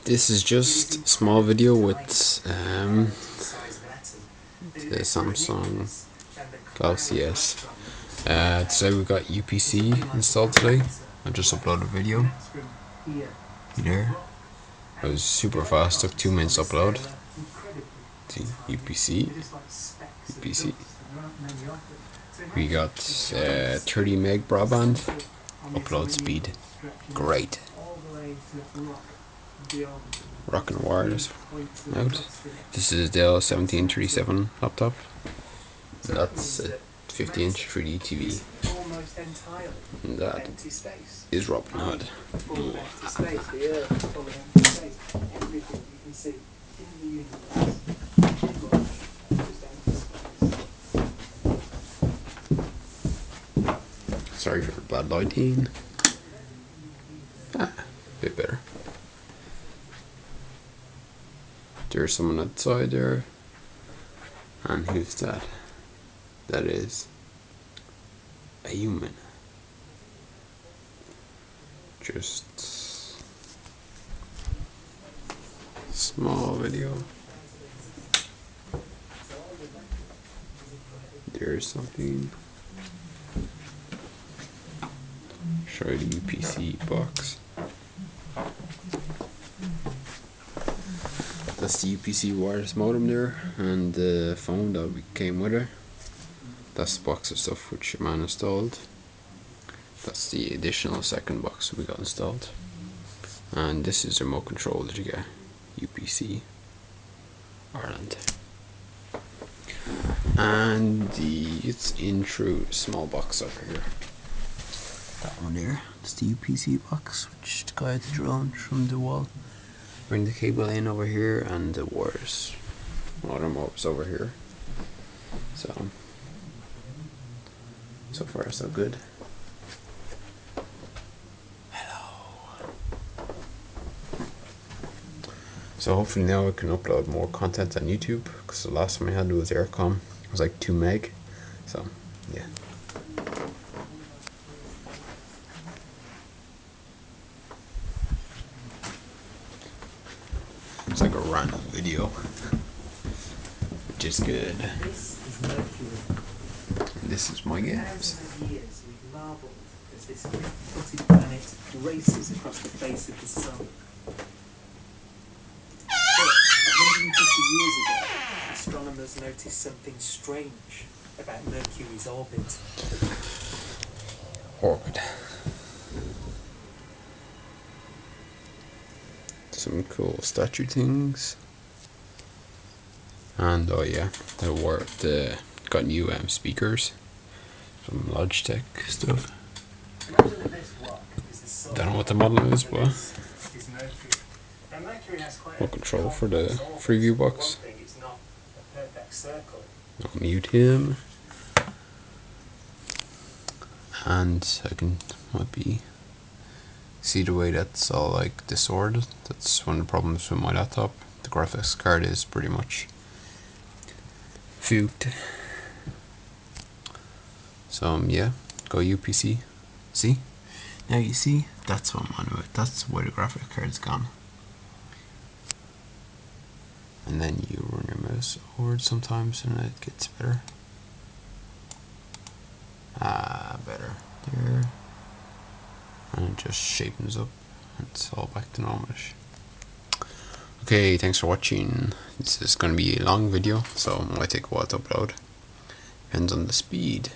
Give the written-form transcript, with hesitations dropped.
This is just a small video with the Samsung Galaxy S. Today we got UPC installed today. I just uploaded a video there. It was super fast, took 2 minutes to upload. See, UPC. We got 30 meg broadband. Upload speed, great. Rockin' wireless out. This is Dell 1737 laptop. That's a 50-inch 3D TV. And that is Robin Hood. Sorry for the bad lighting. A bit better. There's someone outside there. And who's that? That is a human. Just small video. There's something. Show you the UPC box. That's the UPC wireless modem there, and the phone that came with it. That's the box of stuff which your man installed. That's the additional second box we got installed. And this is the remote control that you get. UPC Ireland. And it's in through small box over here. That one there, it's the UPC box, which the guy had to draw from the wall. Bring the cable in over here, and the wires, modem wires over here. So far so good. Hello. So hopefully now I can upload more content on YouTube, because the last time I had was Aircom. It was like 2 meg. So yeah. It's like a random video, which is good. And this is my games. We've marveled as this footed planet races across the face of the sun. But 150 years ago, astronomers noticed something strange about Mercury's orbit. Some cool statue things, and oh yeah, the got new speakers, some Logitech stuff. Don't know what the model is, but no control for the preview box. I'll mute him, and I can see the way that's all like disordered. That's one of the problems with my laptop. The graphics card is pretty much fucked. So yeah, go UPC. See? Now you see? That's what I'm on with. That's why the graphics card's gone. And then you run your mouse over it sometimes and it gets better. Better. There. And it just shapens up. It's all back to normalish. Okay, thanks for watching. This is going to be a long video, so it might take a while to upload. Depends on the speed.